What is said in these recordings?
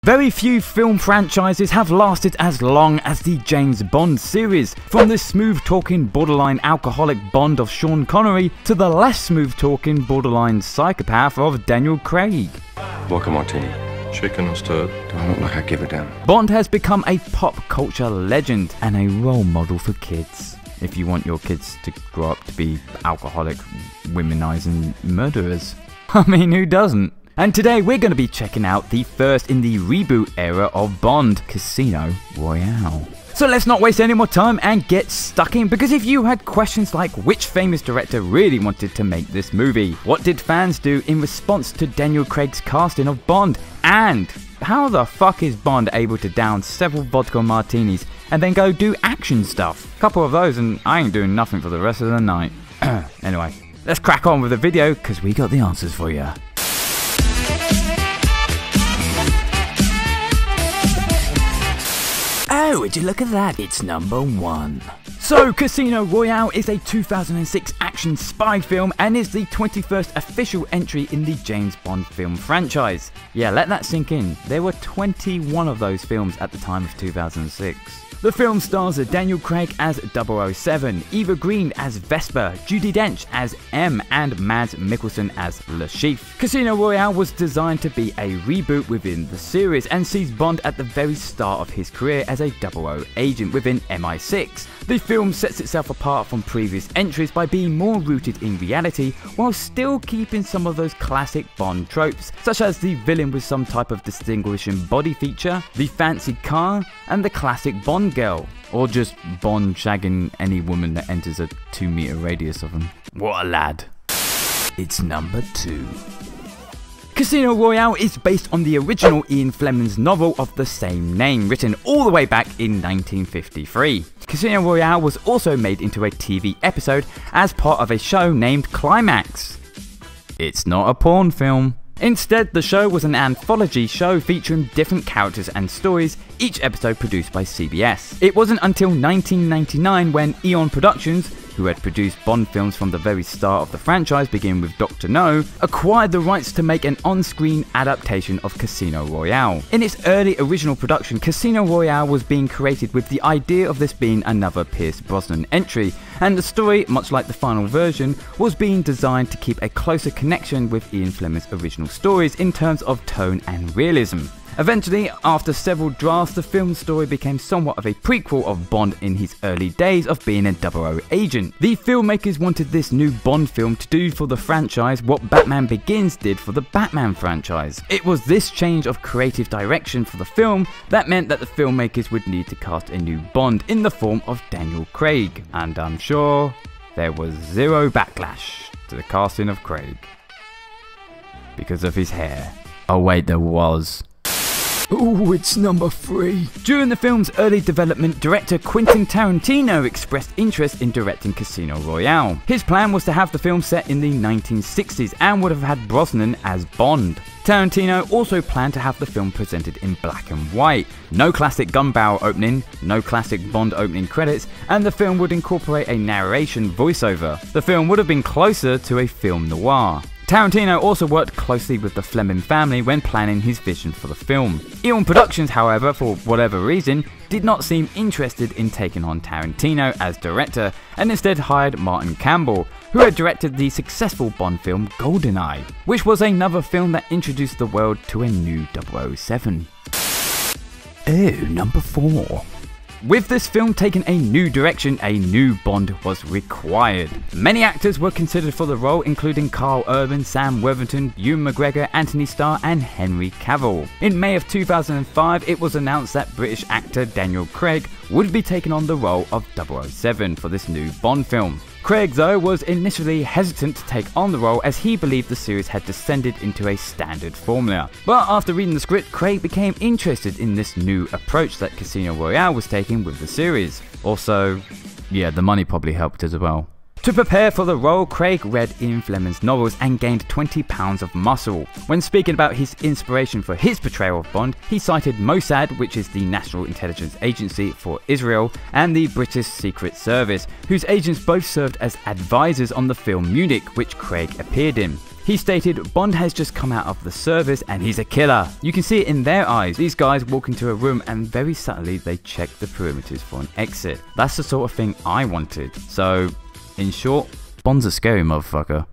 Very few film franchises have lasted as long as the James Bond series, from the smooth-talking borderline alcoholic Bond of Sean Connery to the less smooth-talking borderline psychopath of Daniel Craig. Vodka martini. Chicken or stirred? Do I look like I give a damn? Bond has become a pop culture legend and a role model for kids. If you want your kids to grow up to be alcoholic, womenizing murderers. I mean, who doesn't? And today we're going to be checking out the first in the reboot era of Bond, Casino Royale. So let's not waste any more time and get stuck in, because if you had questions like which famous director really wanted to make this movie, what did fans do in response to Daniel Craig's casting of Bond, and how the fuck is Bond able to down several vodka martinis and then go do action stuff? A couple of those and I ain't doing nothing for the rest of the night. Anyway, let's crack on with the video because we got the answers for you. Oh, would you look at that? It's number 1. So, Casino Royale is a 2006 action spy film and is the 21st official entry in the James Bond film franchise. Yeah, let that sink in. There were 21 of those films at the time of 2006. The film stars Daniel Craig as 007, Eva Green as Vesper, Judi Dench as M, and Mads Mikkelsen as Le Chiffre. Casino Royale was designed to be a reboot within the series and sees Bond at the very start of his career as a 00 agent within MI6. The film sets itself apart from previous entries by being more rooted in reality while still keeping some of those classic Bond tropes, such as the villain with some type of distinguishing body feature, the fancy car, and the classic Bond girl, or just Bond shagging any woman that enters a 2-meter radius of him. What a lad. It's number 2. Casino Royale is based on the original Ian Fleming's novel of the same name, written all the way back in 1953. Casino Royale was also made into a TV episode as part of a show named Climax. It's not a porn film. Instead, the show was an anthology show featuring different characters and stories, each episode produced by CBS. It wasn't until 1999 when Eon Productions, who had produced Bond films from the very start of the franchise, beginning with Dr. No, acquired the rights to make an on-screen adaptation of Casino Royale. In its early original production, Casino Royale was being created with the idea of this being another Pierce Brosnan entry, and the story, much like the final version, was being designed to keep a closer connection with Ian Fleming's original stories in terms of tone and realism. Eventually, after several drafts, the film's story became somewhat of a prequel of Bond in his early days of being a 00 agent. The filmmakers wanted this new Bond film to do for the franchise what Batman Begins did for the Batman franchise. It was this change of creative direction for the film that meant that the filmmakers would need to cast a new Bond in the form of Daniel Craig, and I'm sure there was zero backlash to the casting of Craig because of his hair. Oh wait, there was. Ooh, it's number 3. During the film's early development, director Quentin Tarantino expressed interest in directing Casino Royale. His plan was to have the film set in the 1960s and would have had Brosnan as Bond. Tarantino also planned to have the film presented in black and white, no classic gun barrel opening, no classic Bond opening credits, and the film would incorporate a narration voiceover. The film would have been closer to a film noir. Tarantino also worked closely with the Fleming family when planning his vision for the film. Eon Productions, however, for whatever reason, did not seem interested in taking on Tarantino as director and instead hired Martin Campbell, who had directed the successful Bond film GoldenEye, which was another film that introduced the world to a new 007. Oh, number 4. With this film taking a new direction, a new Bond was required. Many actors were considered for the role, including Carl Urban, Sam Worthington, Ewan McGregor, Anthony Starr, and Henry Cavill. In May of 2005, it was announced that British actor Daniel Craig would be taking on the role of 007 for this new Bond film. Craig, though, was initially hesitant to take on the role as he believed the series had descended into a standard formula. But after reading the script, Craig became interested in this new approach that Casino Royale was taking with the series. Also, yeah, the money probably helped as well. To prepare for the role, Craig read Ian Fleming's novels and gained 20 pounds of muscle. When speaking about his inspiration for his portrayal of Bond, he cited Mossad, which is the National Intelligence Agency for Israel, and the British Secret Service, whose agents both served as advisors on the film Munich, which Craig appeared in. He stated, "Bond has just come out of the service and he's a killer." You can see it in their eyes. These guys walk into a room and very subtly they check the perimeters for an exit. That's the sort of thing I wanted. So, in short, Bond's a scary motherfucker.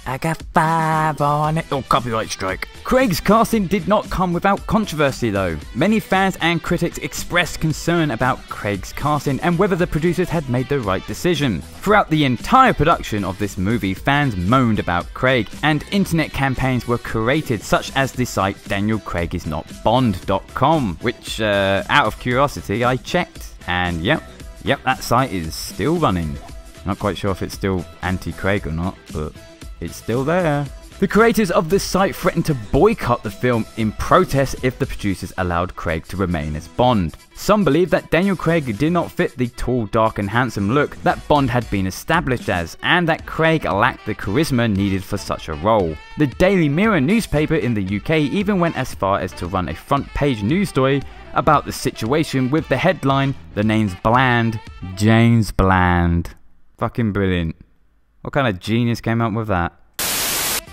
I got 5 on it. Oh, copyright strike. Craig's casting did not come without controversy though. Many fans and critics expressed concern about Craig's casting and whether the producers had made the right decision. Throughout the entire production of this movie, fans moaned about Craig, and internet campaigns were created, such as the site DanielCraigIsNotBond.com, which, out of curiosity, I checked, and yep, that site is still running. Not quite sure if it's still anti-Craig or not, but it's still there. The creators of this site threatened to boycott the film in protest if the producers allowed Craig to remain as Bond. Some believe that Daniel Craig did not fit the tall, dark and handsome look that Bond had been established as, and that Craig lacked the charisma needed for such a role. The Daily Mirror newspaper in the UK even went as far as to run a front page news story about the situation with the headline, "The name's Bland, James Bland." Fucking brilliant. What kind of genius came up with that?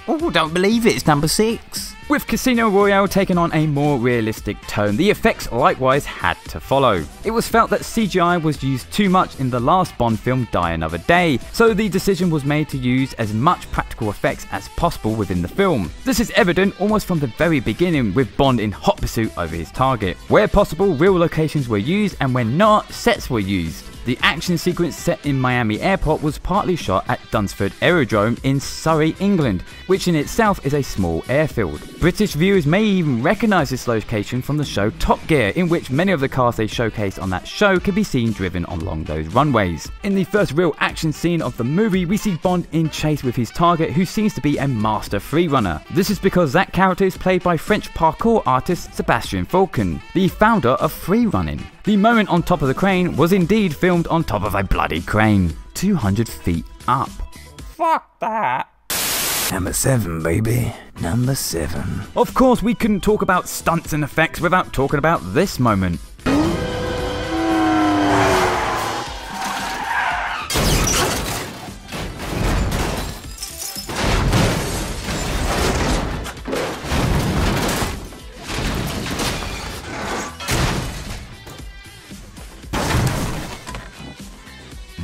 Oh, don't believe it, it's number 6. With Casino Royale taking on a more realistic tone, the effects likewise had to follow. It was felt that CGI was used too much in the last Bond film, Die Another Day, so the decision was made to use as much practical effects as possible within the film. This is evident almost from the very beginning, with Bond in hot pursuit over his target. Where possible, real locations were used, and when not, sets were used. The action sequence set in Miami Airport was partly shot at Dunsford Aerodrome in Surrey, England, which in itself is a small airfield. British viewers may even recognise this location from the show Top Gear, in which many of the cars they showcased on that show can be seen driven along those runways. In the first real action scene of the movie, we see Bond in chase with his target, who seems to be a master freerunner. This is because that character is played by French parkour artist Sebastian Falcon, the founder of freerunning. The moment on top of the crane was indeed filmed on top of a bloody crane, 200 feet up. Fuck that. Number 7, baby. Number 7. Of course, we couldn't talk about stunts and effects without talking about this moment.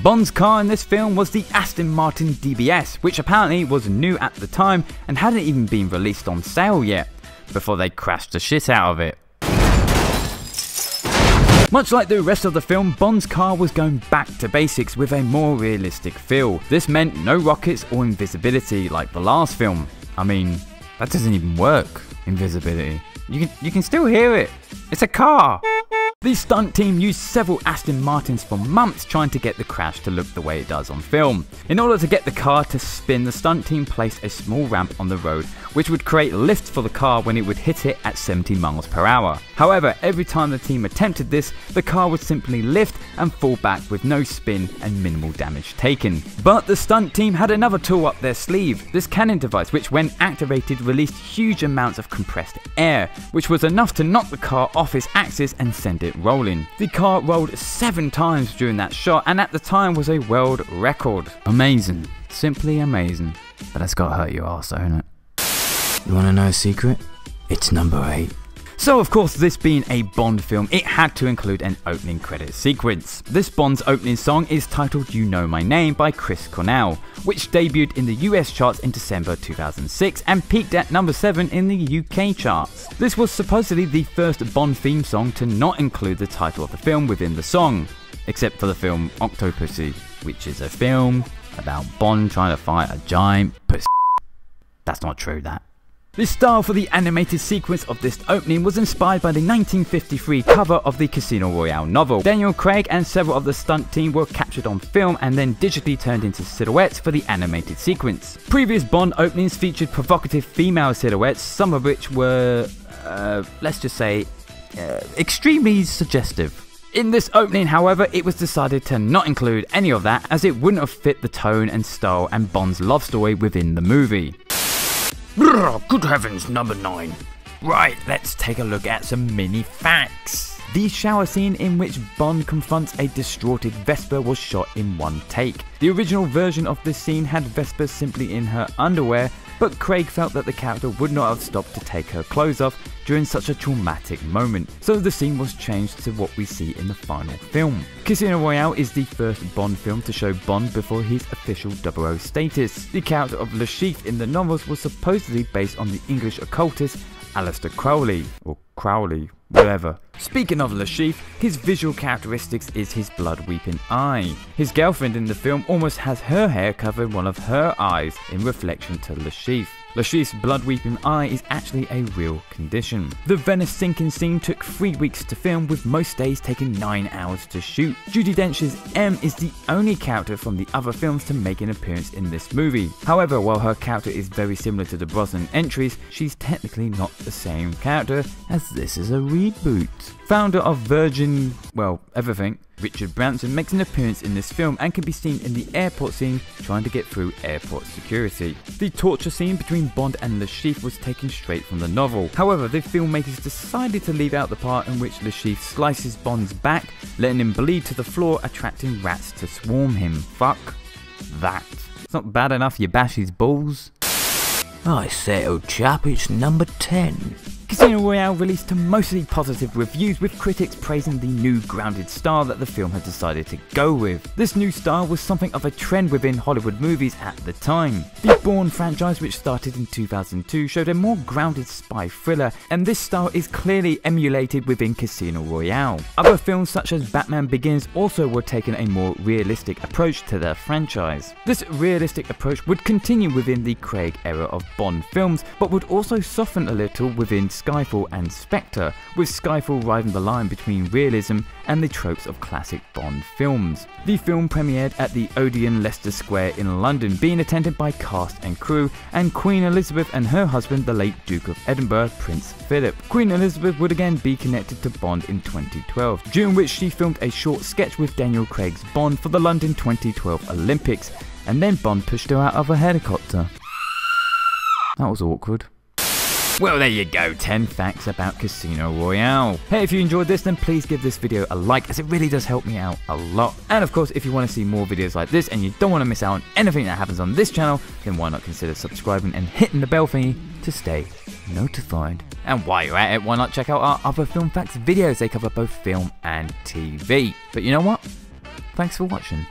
Bond's car in this film was the Aston Martin DBS, which apparently was new at the time and hadn't even been released on sale yet, before they crashed the shit out of it. Much like the rest of the film, Bond's car was going back to basics with a more realistic feel. This meant no rockets or invisibility like the last film. I mean, that doesn't even work, invisibility. You can still hear it. It's a car. The stunt team used several Aston Martins for months trying to get the crash to look the way it does on film. In order to get the car to spin, the stunt team placed a small ramp on the road which would create lift for the car when it would hit it at 70 miles per hour. However, every time the team attempted this, the car would simply lift and fall back with no spin and minimal damage taken. But the stunt team had another tool up their sleeve, this cannon device, which when activated released huge amounts of compressed air, which was enough to knock the car off its axis and send it rolling. The car rolled 7 times during that shot, and at the time was a world record. Amazing. Simply amazing. But that's gotta hurt your arse, though, innit? You wanna know a secret? It's number 8. So of course, this being a Bond film, it had to include an opening credits sequence. This Bond's opening song is titled You Know My Name by Chris Cornell, which debuted in the US charts in December 2006 and peaked at number 7 in the UK charts. This was supposedly the first Bond theme song to not include the title of the film within the song, except for the film Octopussy, which is a film about Bond trying to fight a giant pussy. That's not true, that. The style for the animated sequence of this opening was inspired by the 1953 cover of the Casino Royale novel. Daniel Craig and several of the stunt team were captured on film and then digitally turned into silhouettes for the animated sequence. Previous Bond openings featured provocative female silhouettes, some of which were, let's just say, extremely suggestive. In this opening, however, it was decided to not include any of that, as it wouldn't have fit the tone and style and Bond's love story within the movie. Good heavens, number 9. Right, let's take a look at some mini facts. The shower scene in which Bond confronts a distraughted Vesper was shot in one take. The original version of this scene had Vesper simply in her underwear, but Craig felt that the character would not have stopped to take her clothes off during such a traumatic moment, so the scene was changed to what we see in the final film. Casino Royale is the first Bond film to show Bond before his official 00 status. The character of Le Chiffre in the novels was supposedly based on the English occultist Aleister Crowley, or Crowley, whatever. Speaking of Le Chiffre, his visual characteristics is his blood-weeping eye. His girlfriend in the film almost has her hair covering one of her eyes in reflection to Le Chiffre. Le Chiffre's blood-weeping eye is actually a real condition. The Venice sinking scene took 3 weeks to film, with most days taking 9 hours to shoot. Judi Dench's M is the only character from the other films to make an appearance in this movie. However, while her character is very similar to the Brosnan entries, she's technically not the same character, as this is a reboot. Founder of Virgin, well, everything, Richard Branson makes an appearance in this film and can be seen in the airport scene trying to get through airport security. The torture scene between Bond and Le Chiffre was taken straight from the novel. However, the filmmakers decided to leave out the part in which Le Chiffre slices Bond's back, letting him bleed to the floor, attracting rats to swarm him. Fuck that. It's not bad enough you bash his balls. I say, old chap, it's number 10. Casino Royale released to mostly positive reviews, with critics praising the new grounded style that the film had decided to go with. This new style was something of a trend within Hollywood movies at the time. The Bourne franchise, which started in 2002, showed a more grounded spy thriller, and this style is clearly emulated within Casino Royale. Other films such as Batman Begins also were taking a more realistic approach to their franchise. This realistic approach would continue within the Craig era of Bond films, but would also soften a little within Skyfall and Spectre, with Skyfall riding the line between realism and the tropes of classic Bond films. The film premiered at the Odeon Leicester Square in London, being attended by cast and crew, and Queen Elizabeth and her husband, the late Duke of Edinburgh, Prince Philip. Queen Elizabeth would again be connected to Bond in 2012, during which she filmed a short sketch with Daniel Craig's Bond for the London 2012 Olympics, and then Bond pushed her out of a helicopter. That was awkward. Well, there you go, 10 facts about Casino Royale. Hey, if you enjoyed this, then please give this video a like, as it really does help me out a lot. And of course, if you want to see more videos like this and you don't want to miss out on anything that happens on this channel, then why not consider subscribing and hitting the bell thingy to stay notified. And while you're at it, why not check out our other Film Facts videos? They cover both film and TV. But you know what? Thanks for watching.